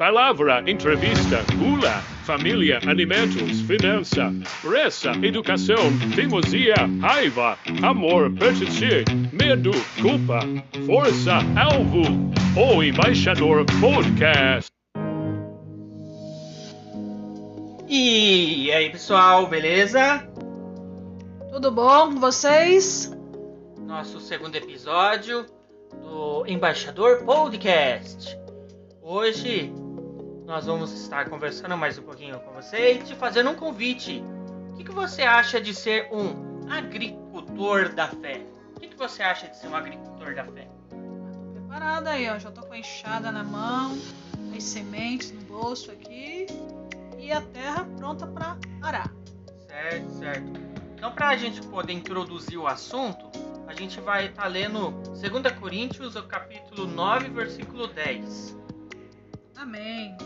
Palavra, entrevista, gula, família, alimentos, finança, pressa, educação, teimosia, raiva, amor, pertencer, medo, culpa, força, alvo. O Embaixador Podcast. E aí, pessoal, beleza? Tudo bom com vocês? Nosso segundo episódio do Embaixador Podcast. Hoje nós vamos estar conversando mais um pouquinho com você e te fazendo um convite. O que você acha de ser um agricultor da fé? O que você acha de ser um agricultor da fé? Tô preparada aí, ó. Já tô com a enxada na mão, as sementes no bolso aqui e a terra pronta para arar. Certo. Então, para a gente poder introduzir o assunto, a gente vai estar lendo 2 Coríntios, o capítulo 9, versículo 10. Amém.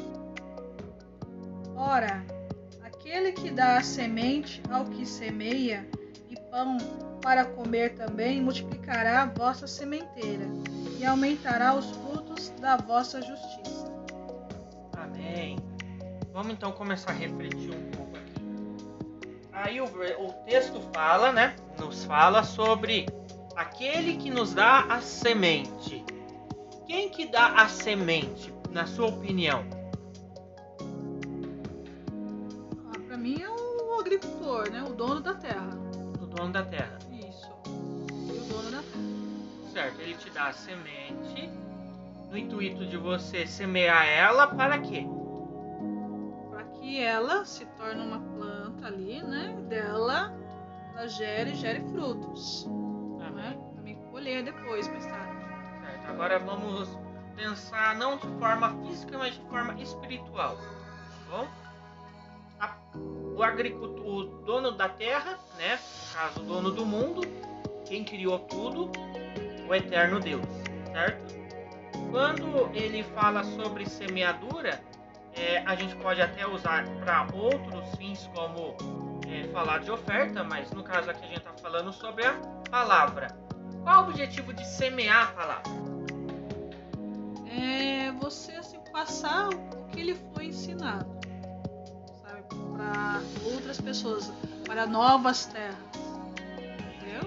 Ora, aquele que dá a semente ao que semeia e pão para comer também, multiplicará a vossa sementeira e aumentará os frutos da vossa justiça. Amém. Vamos então começar a refletir um pouco aqui. Aí o texto fala, né? Nos fala sobre aquele que nos dá a semente. Quem que dá a semente, na sua opinião? Para mim é o agricultor, né? O dono da terra. O dono da terra. Isso. O dono da terra. Certo, ele te dá a semente no intuito de você semear ela para quê? Para que ela se torne uma planta ali, né? Dela, ela gere frutos. Né? Para mim colher depois, mais tarde. Certo, agora vamos pensar não de forma física, mas de forma espiritual. Tá bom? O agricultor, o dono da terra, né? No caso, o dono do mundo, quem criou tudo, o eterno Deus, certo? Quando ele fala sobre semeadura, a gente pode até usar para outros fins, como falar de oferta, mas no caso aqui a gente está falando sobre a palavra. Qual o objetivo de semear a palavra? É você assim, passar o que ele foi ensinado, sabe, para outras pessoas, para novas terras, entendeu?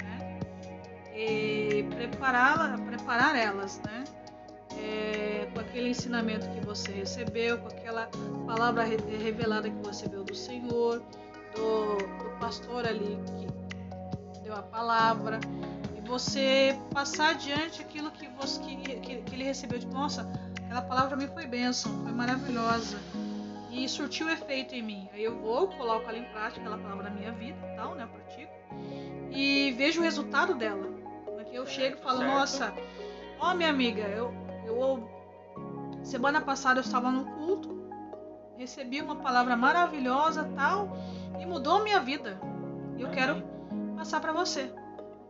Né? E preparar elas, né? Com aquele ensinamento que você recebeu, com aquela palavra revelada que você viu do Senhor, do pastor ali que deu a palavra. Você passar adiante aquilo que ele recebeu. Tipo, nossa, aquela palavra para mim foi bênção, foi maravilhosa e surtiu efeito em mim. Aí eu coloco ela em prática, aquela palavra na minha vida, tal, né, pratico e vejo o resultado dela. Aqui eu chego e falo, nossa, minha amiga, eu semana passada eu estava no culto, recebi uma palavra maravilhosa, tal, e mudou minha vida. E eu quero passar para você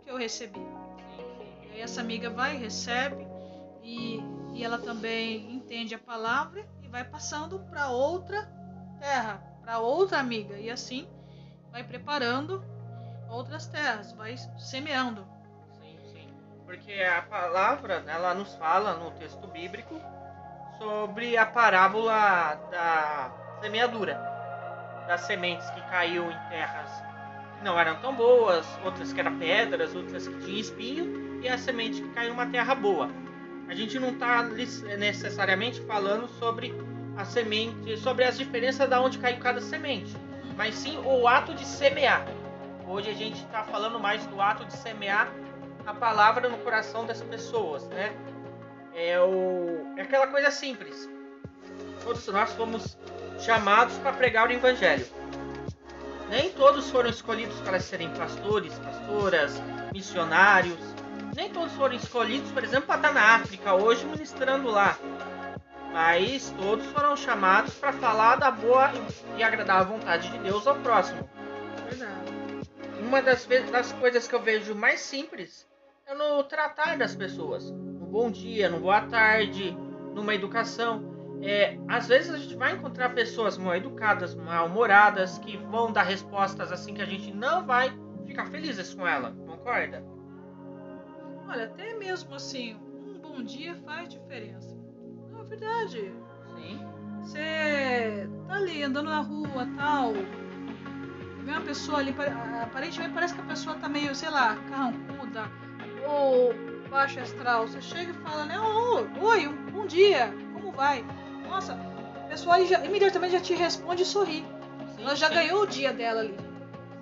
que eu recebi. E aí essa amiga vai, recebe e ela também entende a palavra e vai passando para outra terra, para outra amiga, e assim vai preparando outras terras, vai semeando. Sim. Porque a palavra, ela nos fala no texto bíblico sobre a parábola da semeadura, das sementes que caiu em terras não eram tão boas, outras que eram pedras, outras que tinham espinho, e a semente que caiu numa terra boa. A gente não está necessariamente falando sobre a semente, sobre as diferenças de onde caiu cada semente, mas sim o ato de semear. Hoje a gente está falando mais do ato de semear a palavra no coração das pessoas, né? É aquela coisa simples. Todos nós fomos chamados para pregar o evangelho. Nem todos foram escolhidos para serem pastores, pastoras, missionários. Nem todos foram escolhidos, por exemplo, para estar na África hoje ministrando lá. Mas todos foram chamados para falar da boa e agradável vontade de Deus ao próximo. Verdade. Uma das coisas que eu vejo mais simples é no tratar das pessoas. No bom dia, no boa tarde, numa educação. Às vezes a gente vai encontrar pessoas mal educadas, mal-humoradas, que vão dar respostas assim que a gente não vai ficar felizes com ela, concorda? Olha, até mesmo assim, um bom dia faz diferença. É verdade. Sim. Você tá ali andando na rua, tal, vê uma pessoa ali, aparentemente parece que a pessoa tá meio, sei lá, carrancuda ou baixo astral. Você chega e fala, né? Oi, bom dia, como vai? Nossa, a pessoa aí imediatamente já te responde e sorri. Sim, Ela já sim. ganhou o dia dela ali.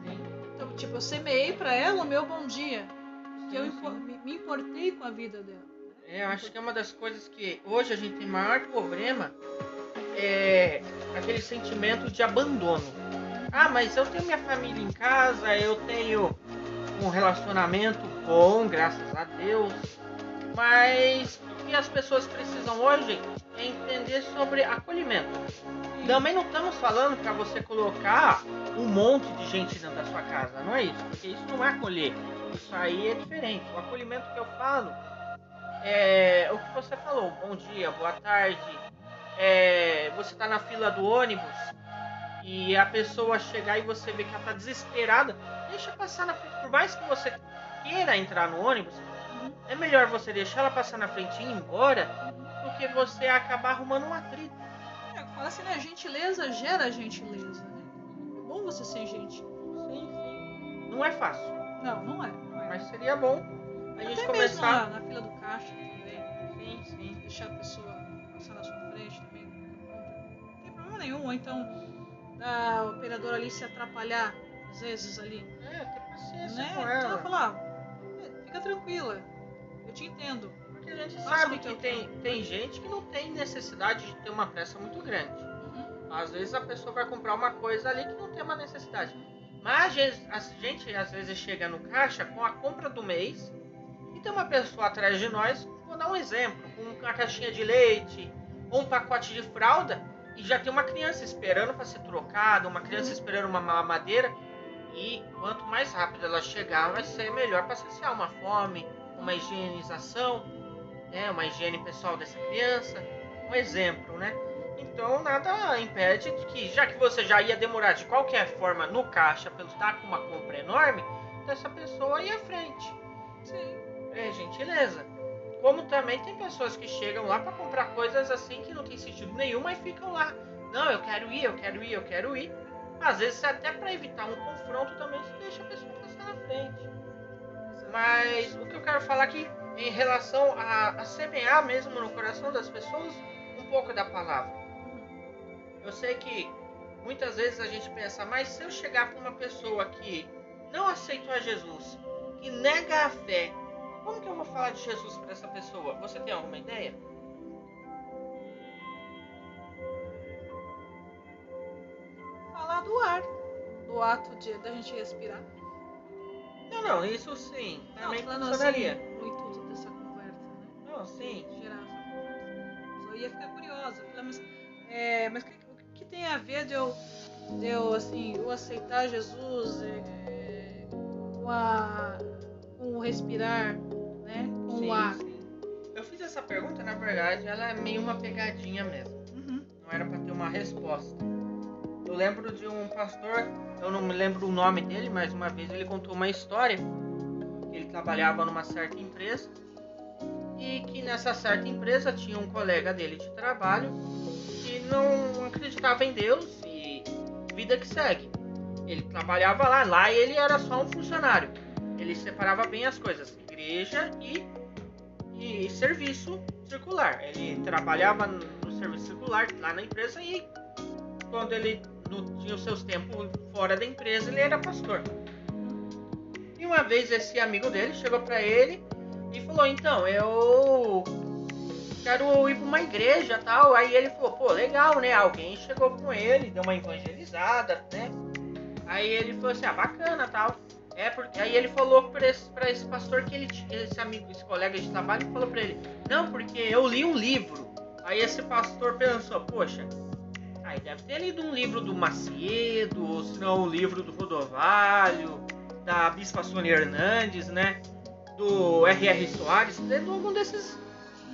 Sim. Então, tipo, eu semeei pra ela o meu bom dia. Porque eu Sim. me importei com a vida dela. Eu acho que é uma das coisas que hoje a gente tem maior problema é aquele sentimento de abandono. Ah, mas eu tenho minha família em casa, eu tenho um relacionamento bom, graças a Deus. Mas o que as pessoas precisam hoje é entender sobre acolhimento. Também não estamos falando para você colocar um monte de gente dentro da sua casa, não é isso, porque isso não é acolher. Isso aí é diferente. O acolhimento que eu falo é o que você falou, bom dia, boa tarde. Você está na fila do ônibus e a pessoa chegar e você vê que ela está desesperada, deixa passar na frente. Por mais que você queira entrar no ônibus, é melhor você deixar ela passar na frente e ir embora do que você acabar arrumando um atrito. Fala assim, né? Gentileza gera gentileza, né? É bom você ser gentil. Sim. Não é fácil. Não é. Mas seria bom a gente começar. Mesmo na fila do caixa também. Sim. Deixar a pessoa passar na sua frente também. Não tem problema nenhum. Ou então a operadora ali se atrapalhar, às vezes ali. Ter paciência Né? com Então ela. ela fala, fica tranquila. Eu te entendo. Porque a gente Passa sabe no teu que tempo. tem gente que não tem necessidade de ter uma pressa muito grande. Às vezes a pessoa vai comprar uma coisa ali que não tem uma necessidade. Mas a gente às vezes chega no caixa com a compra do mês e tem uma pessoa atrás de nós, vou dar um exemplo, com uma caixinha de leite ou um pacote de fralda e já tem uma criança esperando para ser trocada, uma criança esperando uma mamadeira. E quanto mais rápido ela chegar, vai ser melhor para saciar uma fome, uma higienização, né, uma higiene pessoal dessa criança, um exemplo, né? Então nada impede de que, já que você já ia demorar de qualquer forma no caixa pelo estar com uma compra enorme, dessa pessoa ir à frente. Sim. É gentileza. Como também tem pessoas que chegam lá para comprar coisas assim que não tem sentido nenhum, mas ficam lá. Não, eu quero ir. Às vezes até para evitar um confronto também se deixa a pessoa passar na frente. Mas o que eu quero falar aqui em relação a semear mesmo no coração das pessoas um pouco da palavra. Eu sei que muitas vezes a gente pensa, mas se eu chegar para uma pessoa que não aceitou a Jesus, que nega a fé, como que eu vou falar de Jesus para essa pessoa? Você tem alguma ideia? Falar do ar, do ato da gente respirar. Não, isso sim, também falando funcionaria. assim, no intuito dessa conversa, né? Não, sim. Gerar essa conversa. Eu ia ficar curiosa. Mas o que tem a ver de eu assim, eu aceitar Jesus com o respirar, né? Com Sim, o ar. sim. Eu fiz essa pergunta, na verdade, ela é meio uma pegadinha mesmo. Não era para ter uma resposta. Eu lembro de um pastor, eu não me lembro o nome dele, mas uma vez ele contou uma história. Ele trabalhava numa certa empresa e que nessa certa empresa tinha um colega dele de trabalho que não acreditava em Deus e vida que segue. Ele trabalhava lá ele era só um funcionário. Ele separava bem as coisas, igreja e serviço circular. Ele trabalhava no serviço circular lá na empresa e quando ele tinha os seus tempos fora da empresa, ele era pastor. E uma vez esse amigo dele chegou para ele e falou, então, eu quero ir para uma igreja e tal. Aí ele falou, pô, legal, né? Alguém chegou com ele, deu uma evangelizada, né? Aí ele falou assim, bacana tal. Porque aí ele falou para esse pastor que esse colega de trabalho falou para ele, não, porque eu li um livro. Aí esse pastor pensou, poxa, aí deve ter lido um livro do Macedo, ou se não um livro do Rodovalho, da Bispa Sônia Hernandes, né? Do R.R. Soares, algum desses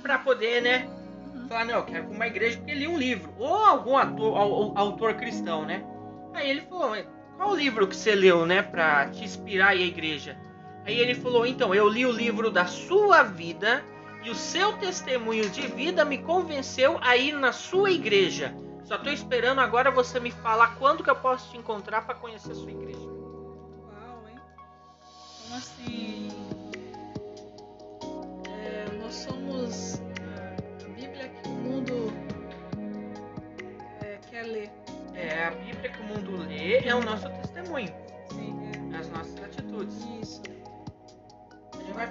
para poder, né? Falar, não, eu quero ir para uma igreja porque li um livro. Ou algum autor cristão, né? Aí ele falou, qual livro que você leu, né? Para te inspirar aí a igreja? Aí ele falou, então, eu li o livro da sua vida E o seu testemunho de vida me convenceu a ir na sua igreja. Só estou esperando agora você me falar quando que eu posso te encontrar para conhecer a sua igreja. Uau, hein? Como assim? Nós somos a Bíblia que o mundo quer ler. A Bíblia que o mundo lê é o nosso testemunho. Sim, As nossas atitudes. Isso. A gente vai...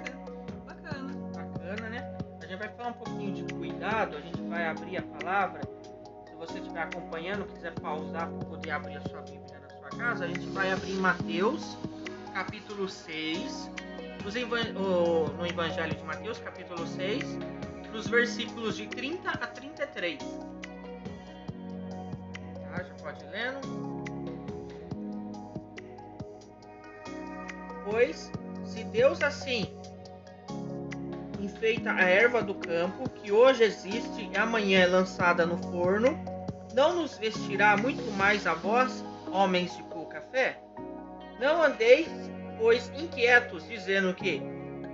Bacana, né? A gente vai falar um pouquinho de cuidado, a gente vai abrir a palavra. Se você estiver acompanhando, quiser pausar para poder abrir a sua Bíblia na sua casa, a gente vai abrir em Mateus, capítulo 6, no Evangelho de Mateus, capítulo 6, nos versículos de 30 a 33. Tá, já pode ir lendo. Pois, se Deus assim enfeita a erva do campo, que hoje existe e amanhã é lançada no forno, não nos vestirá muito mais a vós, homens de pouca fé? Não andeis, pois, inquietos, dizendo que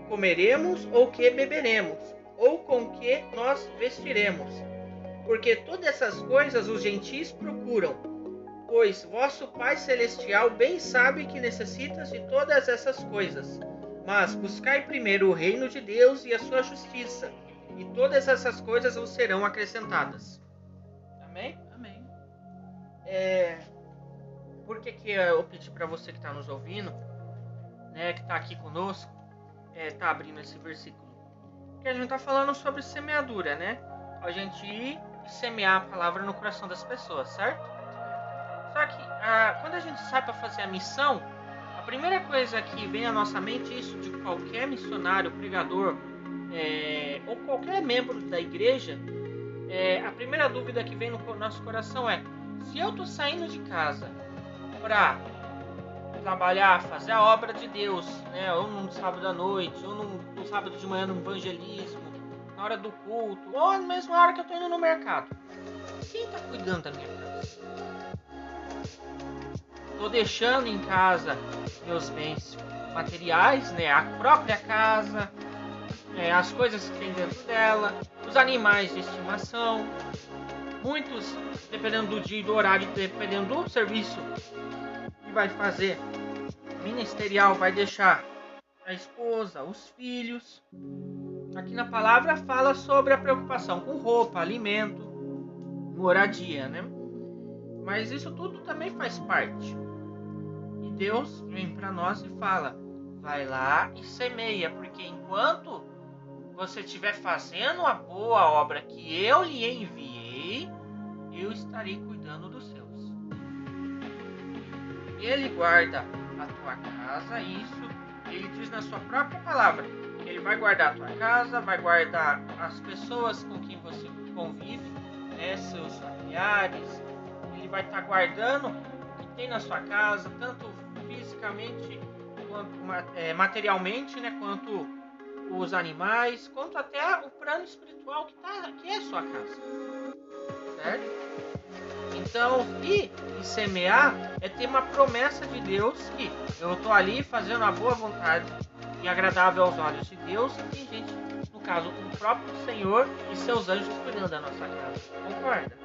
comeremos ou que beberemos, ou com que nós vestiremos. Porque todas essas coisas os gentios procuram, pois vosso Pai Celestial bem sabe que necessitas de todas essas coisas. Mas buscai primeiro o reino de Deus e a sua justiça, e todas essas coisas vos serão acrescentadas. Amém? Amém. Por que eu pedi para você que está nos ouvindo, né, que está aqui conosco, tá abrindo esse versículo? Porque a gente está falando sobre semeadura, né? A gente ir e semear a palavra no coração das pessoas, certo? Só que quando a gente sai para fazer a missão, a primeira coisa que vem à nossa mente, isso de qualquer missionário, pregador, ou qualquer membro da igreja, a primeira dúvida que vem no nosso coração é: se eu estou saindo de casa para trabalhar, fazer a obra de Deus, né, ou no sábado à noite, ou no sábado de manhã no evangelismo, na hora do culto, ou na mesma hora que eu estou indo no mercado, quem está cuidando da minha casa? Estou deixando em casa meus bens materiais, né, a própria casa, as coisas que tem dentro dela, os animais de estimação. Muitos, dependendo do dia e do horário, dependendo do serviço que vai fazer ministerial, vai deixar a esposa, os filhos. Aqui na palavra fala sobre a preocupação com roupa, alimento, moradia, né? Mas isso tudo também faz parte. E Deus vem para nós e fala: vai lá e semeia, porque enquanto você estiver fazendo a boa obra que eu lhe enviei, eu estarei cuidando dos seus. Ele guarda a tua casa, isso ele diz na sua própria palavra. Ele vai guardar a tua casa, vai guardar as pessoas com quem você convive, né, seus familiares. Ele vai estar guardando o que tem na sua casa, tanto fisicamente quanto materialmente, né, quanto os animais, quanto até o plano espiritual que é a sua casa, certo? Então, e semear é ter uma promessa de Deus que eu estou ali fazendo a boa vontade e agradável aos olhos de Deus, e tem gente, no caso, o próprio Senhor e seus anjos cuidando da nossa casa. Concorda?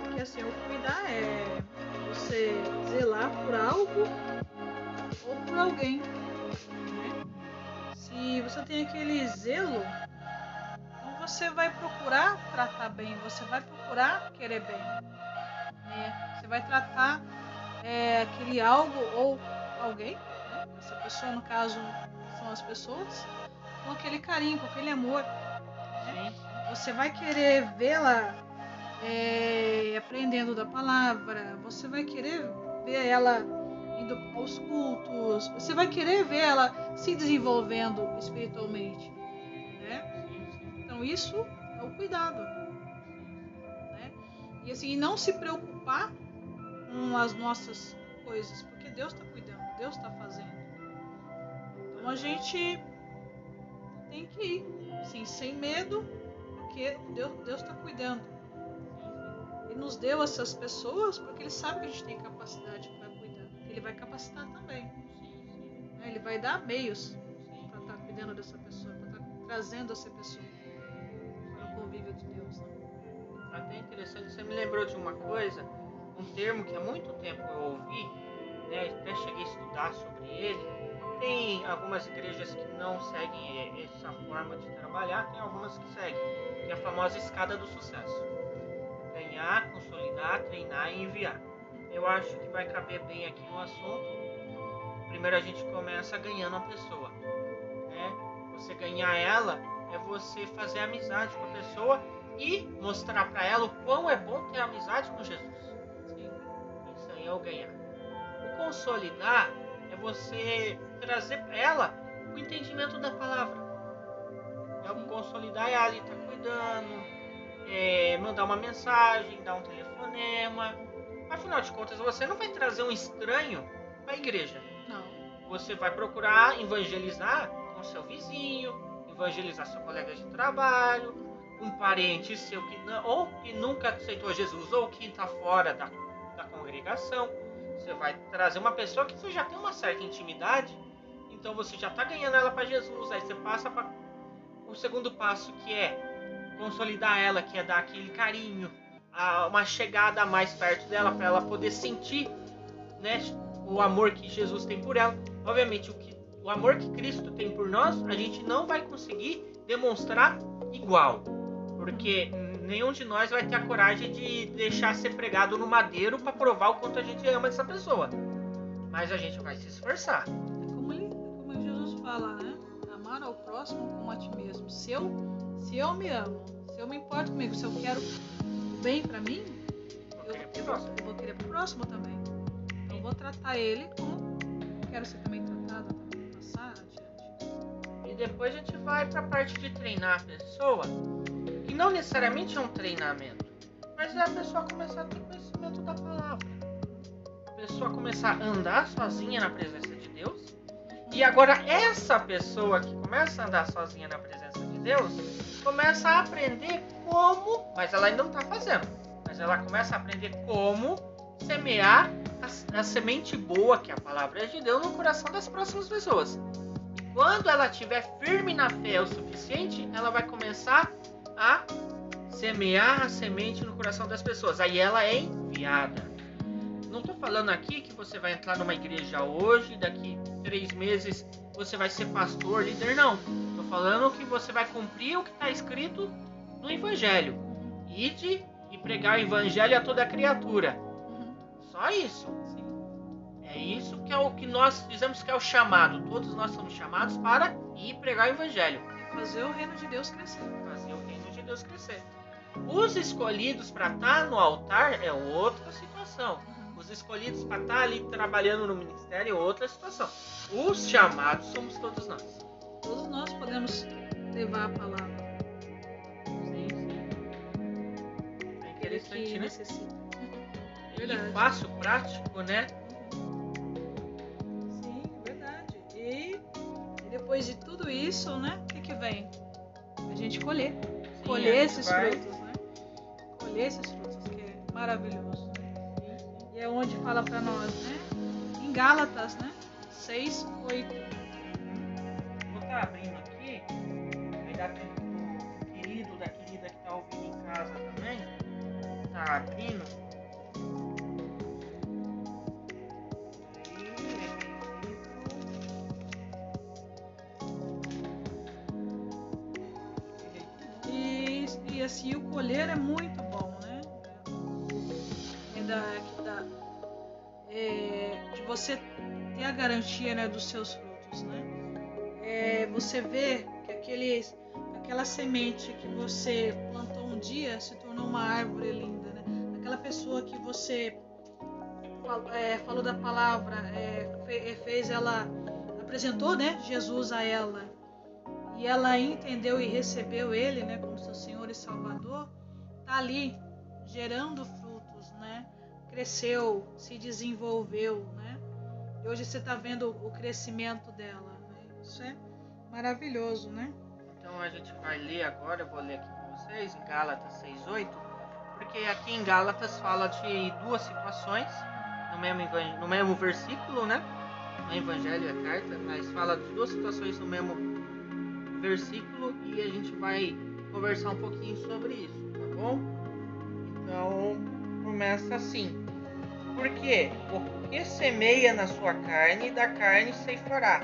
Porque assim, o cuidar é você zelar por algo ou por alguém, né? Se você tem aquele zelo, então você vai procurar tratar bem, você vai procurar querer bem, né? Você vai tratar aquele algo ou alguém, né? Essa pessoa, no caso, são as pessoas, com aquele carinho, com aquele amor, né? Você vai querer vê-la aprendendo da palavra, você vai querer ver ela indo aos cultos, você vai querer ver ela se desenvolvendo espiritualmente, né? Então isso é o cuidado, né? E assim, não se preocupar com as nossas coisas, porque Deus está cuidando, Deus está fazendo. Então a gente tem que ir, assim, sem medo, porque Deus está cuidando. Ele nos deu essas pessoas porque Ele sabe que a gente tem capacidade para cuidar. Ele vai capacitar também. Ele vai dar meios para estar cuidando dessa pessoa, para estar trazendo essa pessoa para o convívio de Deus. Né? Até interessante, você me lembrou de uma coisa, um termo que há muito tempo eu ouvi, né, até cheguei a estudar sobre ele. Tem algumas igrejas que não seguem essa forma de trabalhar, tem algumas que seguem, que é a famosa escada do sucesso. Ganhar, consolidar, treinar e enviar. Eu acho que vai caber bem aqui no assunto. Primeiro a gente começa ganhando a pessoa, né? Você ganhar ela é você fazer amizade com a pessoa e mostrar para ela o quão é bom ter amizade com Jesus. Sim. Isso aí é o ganhar. O consolidar é você trazer ela o entendimento da palavra. O consolidar é ali estar cuidando, mandar uma mensagem, dar um telefonema. Afinal de contas, você não vai trazer um estranho para a igreja. Não. Você vai procurar evangelizar com seu vizinho, evangelizar seu colega de trabalho, um parente seu que não, ou que nunca aceitou Jesus, ou que está fora da congregação. Você vai trazer uma pessoa que você já tem uma certa intimidade, então você já está ganhando ela para Jesus. Aí você passa para o segundo passo, que é consolidar ela, que é dar aquele carinho, uma chegada mais perto dela, para ela poder sentir, né, o amor que Jesus tem por ela. Obviamente, o amor que Cristo tem por nós, a gente não vai conseguir demonstrar igual, porque nenhum de nós vai ter a coragem de deixar ser pregado no madeiro para provar o quanto a gente ama essa pessoa. Mas a gente vai se esforçar. Como Jesus fala, né? Amar ao próximo como a ti mesmo. Se eu me amo, se eu me importo comigo, se eu quero bem para mim, eu vou querer pro próximo também. Eu vou tratar ele como eu quero ser também tratado, também passar adiante. E depois a gente vai para a parte de treinar a pessoa. E não necessariamente é um treinamento, mas é a pessoa começar a ter conhecimento da palavra. A pessoa começar a andar sozinha na presença de Deus. E agora essa pessoa que começa a andar sozinha na presença de Deus, começa a aprender como, mas ela ainda não está fazendo, mas ela começa a aprender como semear a semente boa, que é a palavra de Deus, no coração das próximas pessoas. E quando ela estiver firme na fé o suficiente, ela vai começar a semear a semente no coração das pessoas. Aí ela é enviada. Não estou falando aqui que você vai entrar numa igreja hoje, daqui 3 meses você vai ser pastor, líder, não. Estou falando que você vai cumprir o que está escrito no Evangelho. Ide e pregar o Evangelho a toda criatura. Só isso. É isso que é o que nós dizemos que é o chamado. Todos nós somos chamados para ir pregar o Evangelho. Fazer o reino de Deus crescer. Fazer o reino de Deus crescer. Os escolhidos para estar no altar é outra situação. Os escolhidos para estar ali trabalhando no ministério é outra situação. Os chamados somos todos nós. Todos nós podemos levar a palavra. Sim, sim. É interessante, né? Necessita. Verdade. E fácil, prático, né? Sim, verdade. E depois de tudo isso, né? O que vem? A gente colher. Sim, Colher esses vai... frutos, né? Colher esses frutos, que é maravilhoso. E é onde fala para nós, né? Em Gálatas, né? 6, 8. Vou estar abrindo aqui. Vai dar tempo do querido, da querida que está ouvindo em casa também. Tá abrindo. E assim, o colher é muito bom, né? De você ter a garantia, né, dos seus frutos, né? Você vê que aquela semente que você plantou um dia se tornou uma árvore linda, né? Aquela pessoa que você falou da palavra, fez ela, apresentou, né, Jesus a ela, e ela entendeu e recebeu ele, né, como seu Senhor e Salvador, tá ali gerando frutos, né? Cresceu, se desenvolveu, né? E hoje você está vendo o crescimento dela, né? Isso é maravilhoso, né? Então a gente vai ler agora, eu vou ler aqui com vocês, em Gálatas 6:8, porque aqui em Gálatas fala de duas situações, no mesmo versículo, né? No Evangelho é carta, mas fala de duas situações no mesmo versículo e a gente vai conversar um pouquinho sobre isso, tá bom? Então, começa assim. Porque o que semeia na sua carne, da carne ceifará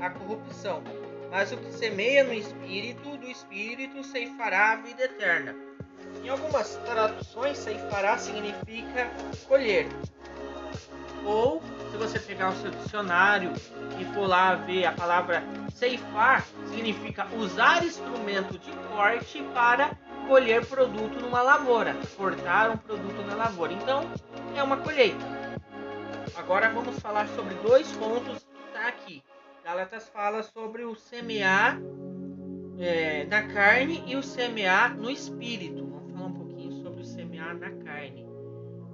a corrupção. Mas o que semeia no Espírito, do Espírito ceifará a vida eterna. Em algumas traduções, ceifará significa colher. Ou, se você pegar o seu dicionário e for lá ver a palavra ceifar, significa usar instrumento de corte para colher produto numa lavoura. Cortar um produto na lavoura. Então, é uma colheita. Agora vamos falar sobre 2 pontos que está aqui. Gálatas fala sobre o semear na carne e o semear no espírito. Vamos falar um pouquinho sobre o semear na carne.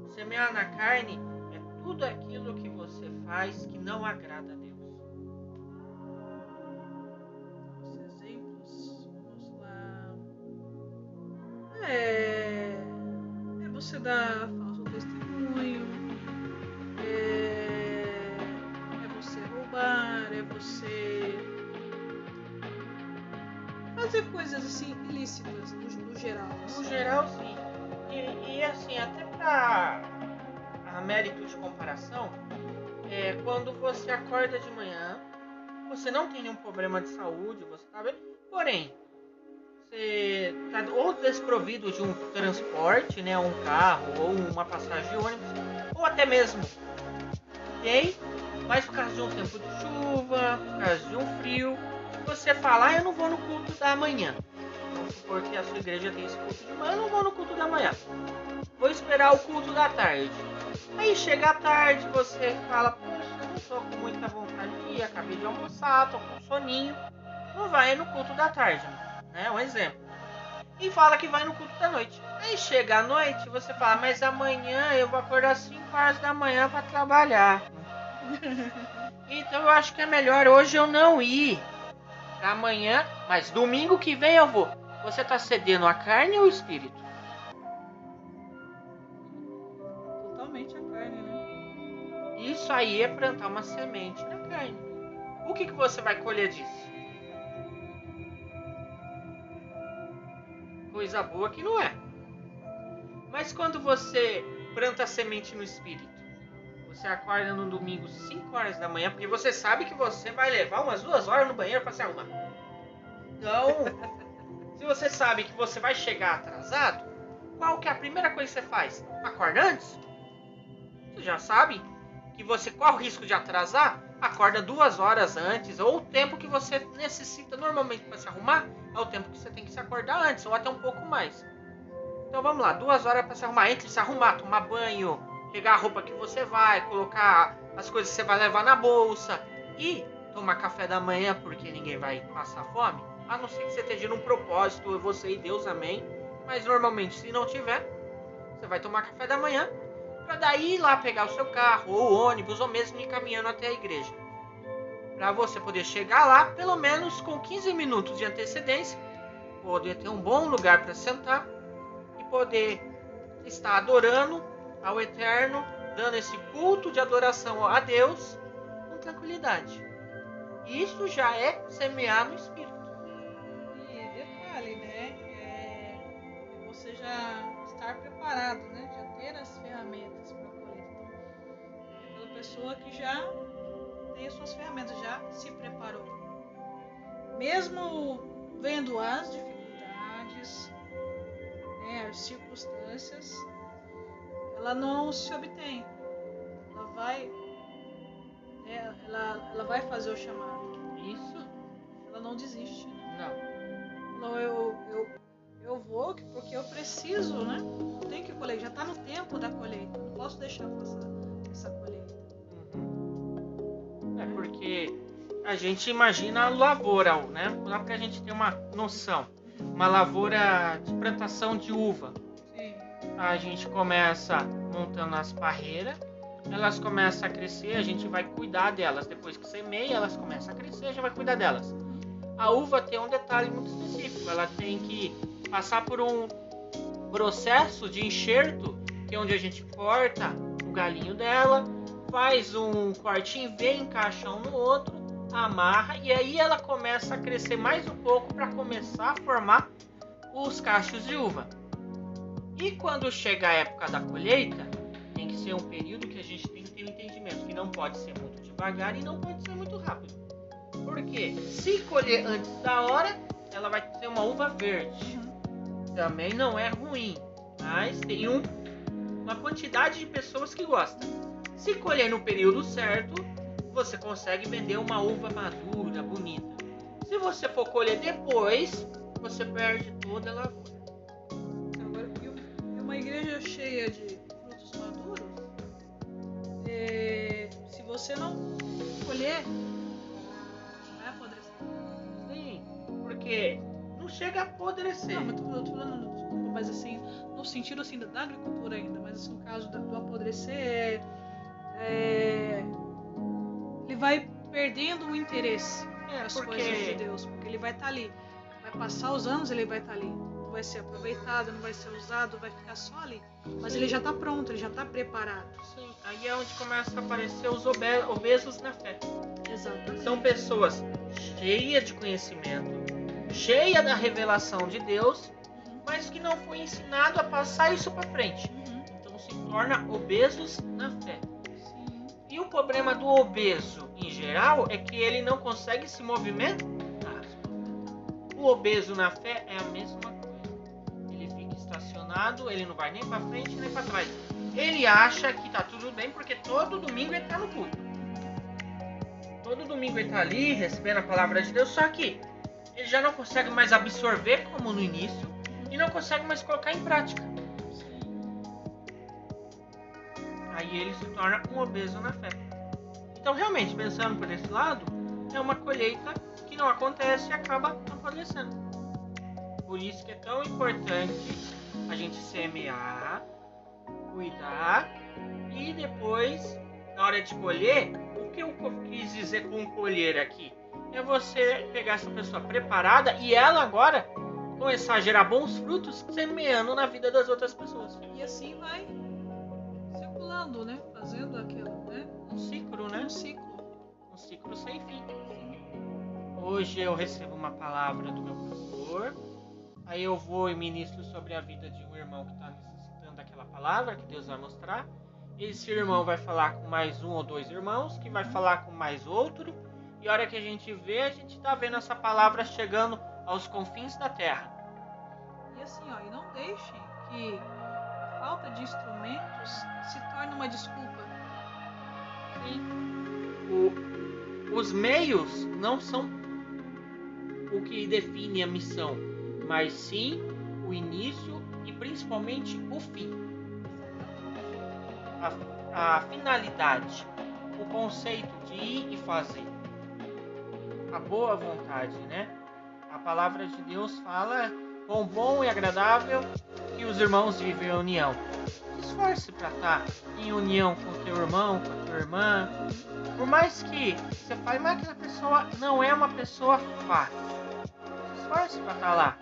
O semear na carne é tudo aquilo que você faz que não agrada a Deus. Os exemplos, vamos lá. É você dar falso testemunho, é você roubar, é você fazer coisas assim ilícitas no geral. Assim. No geral, sim. E assim, até para a mérito de comparação, quando você acorda de manhã, você não tem nenhum problema de saúde, você tá bem, porém, você está ou desprovido de um transporte, né, um carro, ou uma passagem de ônibus, ou até mesmo tem, mas por causa de um tempo de chuva, por causa de um frio, você fala, eu não vou no culto da manhã. Vamos supor que a sua igreja tem esse culto de manhã, eu não vou no culto da manhã. Vou esperar o culto da tarde. Aí chega a tarde, você fala, poxa, eu não estou com muita vontade de ir, acabei de almoçar, estou com soninho. Não vai no culto da tarde, né? Um exemplo. E fala que vai no culto da noite. Aí chega a noite, você fala, mas amanhã eu vou acordar 5 horas da manhã para trabalhar. Então eu acho que é melhor hoje eu não ir pra amanhã, mas domingo que vem eu vou. Você está cedendo a carne ou o espírito? Totalmente a carne, né? Isso aí é plantar uma semente na carne. O que você vai colher disso? Coisa boa que não é. Mas quando você planta a semente no espírito, você acorda no domingo 5 horas da manhã, porque você sabe que você vai levar umas 2 horas no banheiro para se arrumar. Então, se você sabe que você vai chegar atrasado, qual que é a primeira coisa que você faz? Acorda antes. Você já sabe que você corre o risco de atrasar, acorda 2 horas antes, ou o tempo que você necessita normalmente para se arrumar, é o tempo que você tem que se acordar antes, ou até um pouco mais. Então vamos lá, 2 horas para se arrumar, entre se arrumar, tomar banho, pegar a roupa que você vai, colocar as coisas que você vai levar na bolsa e tomar café da manhã, porque ninguém vai passar fome, a não ser que você esteja num propósito, você e Deus, amém. Mas normalmente, se não tiver, você vai tomar café da manhã, para daí ir lá pegar o seu carro, ou ônibus, ou mesmo ir caminhando até a igreja. Para você poder chegar lá, pelo menos com 15 minutos de antecedência, poder ter um bom lugar para sentar e poder estar adorando ao Eterno, dando esse culto de adoração a Deus com tranquilidade. Isso já é semear no Espírito. E detalhe, né? Você já estar preparado, né? Já ter as ferramentas para colher. Então, é aquela pessoa que já tem as suas ferramentas, já se preparou. Mesmo vendo as dificuldades, né, as circunstâncias, ela não se obtém. Ela vai fazer o chamado. Isso? Ela não desiste. Não. Não, eu vou porque eu preciso, né? Tenho que colher. Já está no tempo da colheita. Não posso deixar passar essa colheita. É porque a gente imagina a lavoura, né? Lá porque a gente tem uma noção. Uma lavoura de plantação de uva. Sim. A gente começa montando as parreiras, elas começam a crescer, a gente vai cuidar delas. Depois que semeia, elas começam a crescer, a gente vai cuidar delas. A uva tem um detalhe muito específico, ela tem que passar por um processo de enxerto, que é onde a gente corta o galinho dela, faz um cortinho, vem, encaixa um no outro, amarra e aí ela começa a crescer mais um pouco para começar a formar os cachos de uva. E quando chega a época da colheita, tem que ser um período que a gente tem que ter um entendimento, que não pode ser muito devagar e não pode ser muito rápido. Porque se colher antes da hora, ela vai ter uma uva verde. Também não é ruim, mas tem uma quantidade de pessoas que gostam. Se colher no período certo, você consegue vender uma uva madura, bonita. Se você for colher depois, você perde toda a lavoura. Agora, e uma igreja cheia de frutos maduros, se você não colher, vai apodrecer. Sim, porque não chega a apodrecer. Não, mas eu tô falando, desculpa, mas assim, no sentido assim da agricultura ainda, mas assim, no caso do apodrecer, ele vai perdendo o interesse nas coisas de Deus, porque ele vai estar ali, vai passar os anos, ele vai estar ali, não vai ser aproveitado, não vai ser usado, vai ficar só ali, mas ele já está pronto, ele já está preparado. Sim, aí é onde começam a aparecer os obesos na fé. Exatamente. São pessoas cheias de conhecimento, cheias da revelação de Deus, mas que não foi ensinado a passar isso para frente. Então se torna obesos na fé. Sim. E o problema do obeso em geral é que ele não consegue se movimentar. O obeso na fé é a mesma coisa. Ele fica estacionado, ele não vai nem para frente nem para trás. Ele acha que tá tudo bem porque todo domingo ele tá no culto. Todo domingo ele tá ali recebendo a palavra de Deus, só que ele já não consegue mais absorver como no início e não consegue mais colocar em prática. Aí ele se torna um obeso na fé. Então, realmente, pensando por esse lado, é uma colheita que não acontece e acaba apodrecendo. Por isso que é tão importante a gente semear, cuidar e depois, na hora de colher, o que eu quis dizer com colher aqui? É você pegar essa pessoa preparada e ela agora começar a gerar bons frutos semeando na vida das outras pessoas. E assim vai circulando, né? Fazendo aquilo, né? Um ciclo, né? Um ciclo. Um ciclo sem fim. Hoje eu recebo uma palavra do meu pastor, aí eu vou e ministro sobre a vida de um irmão que está necessitando daquela palavra que Deus vai mostrar. Esse irmão vai falar com mais um ou dois irmãos, que vai falar com mais outro, e a hora que a gente vê, a gente está vendo essa palavra chegando aos confins da terra. E assim, ó, e não deixem que a falta de instrumentos se torne uma desculpa. Sim. Os meios não são o que define a missão, mas sim o início e principalmente o fim. A finalidade, o conceito de ir e fazer. A boa vontade, né? A palavra de Deus fala quão bom e agradável que os irmãos vivem em união. Se esforce para estar em união com o teu irmão, com a tua irmã. Por mais que você fale, mas aquela pessoa não é uma pessoa fácil. Se esforce para estar lá.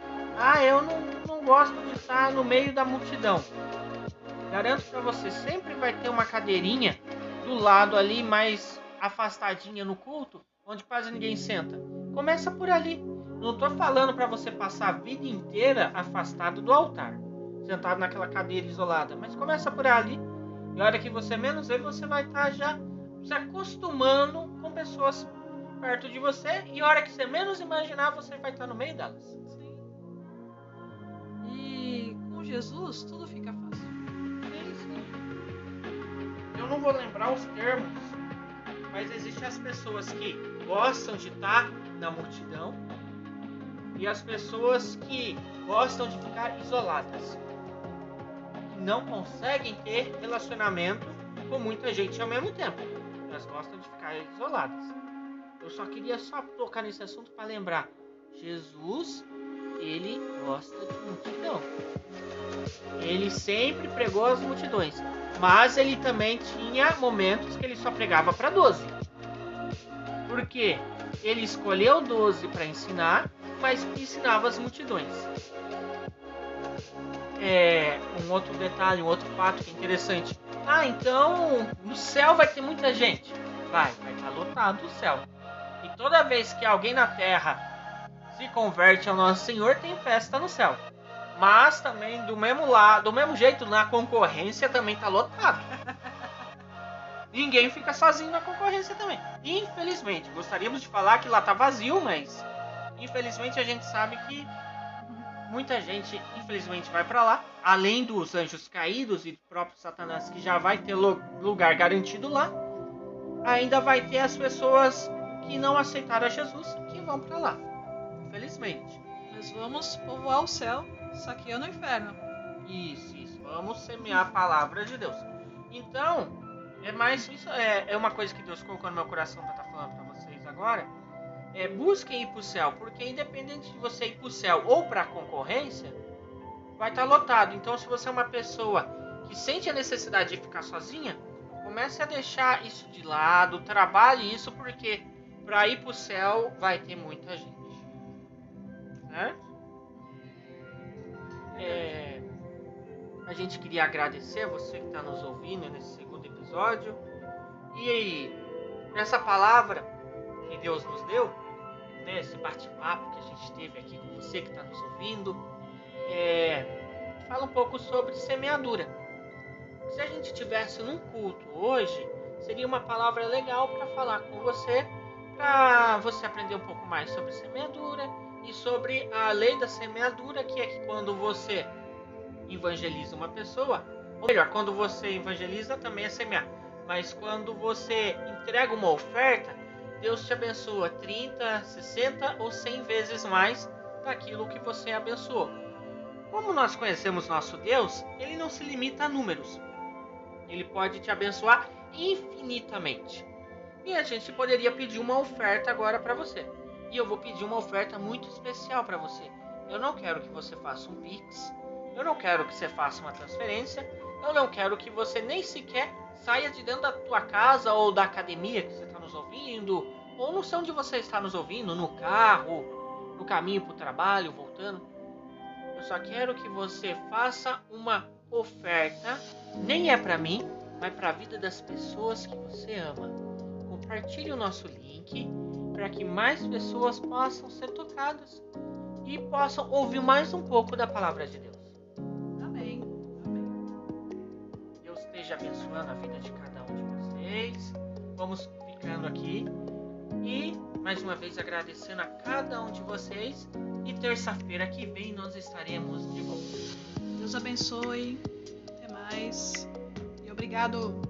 Eu não gosto de estar no meio da multidão. Garanto para você, sempre vai ter uma cadeirinha do lado ali, mais afastadinha no culto, onde quase ninguém senta. Começa por ali. Não estou falando para você passar a vida inteira afastado do altar, sentado naquela cadeira isolada, mas começa por ali. E a hora que você menos vê, você vai estar já se acostumando com pessoas perto de você, e a hora que você menos imaginar, você vai estar no meio delas. Sim. E com Jesus tudo fica fácil. Sim. Eu não vou lembrar os termos, mas existem as pessoas que gostam de estar na multidão e as pessoas que gostam de ficar isoladas, que não conseguem ter relacionamento com muita gente ao mesmo tempo. Elas gostam de ficar isoladas. Eu só queria tocar nesse assunto para lembrar, Jesus, ele gosta de multidão. Ele sempre pregou as multidões, mas ele também tinha momentos que ele só pregava para 12. Por quê? Ele escolheu 12 para ensinar, mas ensinava as multidões. Um outro detalhe, um outro fato que é interessante. Então no céu vai ter muita gente. Vai estar lotado o céu. E toda vez que alguém na terra se converte ao nosso Senhor, tem festa no céu. Mas também do mesmo jeito, na concorrência também tá lotado. Ninguém fica sozinho na concorrência também. Infelizmente, gostaríamos de falar que lá tá vazio, mas infelizmente a gente sabe que muita gente, infelizmente, vai para lá. Além dos anjos caídos e do próprio Satanás, que já vai ter lugar garantido lá, ainda vai ter as pessoas que não aceitaram a Jesus, que vão para lá. Infelizmente. Nós vamos povoar o céu, saqueando o inferno. Isso. Vamos semear a palavra de Deus. Então, isso é uma coisa que Deus colocou no meu coração para estar falando para vocês agora. Busquem ir para o céu, porque independente de você ir para o céu ou para a concorrência, vai estar lotado. Então, se você é uma pessoa que sente a necessidade de ficar sozinha, comece a deixar isso de lado, trabalhe isso, porque para ir para o céu vai ter muita gente. Certo? A gente queria agradecer a você que está nos ouvindo nesse segundo episódio. E essa palavra que Deus nos deu, né, esse bate-papo que a gente teve aqui com você que está nos ouvindo, fala um pouco sobre semeadura. Se a gente tivesse num culto hoje, seria uma palavra legal para falar com você, para você aprender um pouco mais sobre semeadura e sobre a lei da semeadura, que é que quando você evangeliza uma pessoa, ou melhor, quando você evangeliza também é semear, mas quando você entrega uma oferta, Deus te abençoa 30, 60 ou 100 vezes mais daquilo que você abençoou. Como nós conhecemos nosso Deus, ele não se limita a números. Ele pode te abençoar infinitamente. E a gente poderia pedir uma oferta agora para você. E eu vou pedir uma oferta muito especial para você. Eu não quero que você faça um Pix. Eu não quero que você faça uma transferência. Eu não quero que você nem sequer saia de dentro da tua casa ou da academia que você está nos ouvindo. Ou não sei onde você está nos ouvindo, no carro, no caminho para o trabalho, voltando. Eu só quero que você faça uma oferta. Nem é para mim, mas para a vida das pessoas que você ama. Compartilhe o nosso link para que mais pessoas possam ser tocadas e possam ouvir mais um pouco da palavra de Deus. Amém. Deus esteja abençoando a vida de cada um de vocês. Vamos ficando aqui e mais uma vez agradecendo a cada um de vocês. E terça-feira que vem nós estaremos de volta. Deus abençoe. Até mais. E obrigado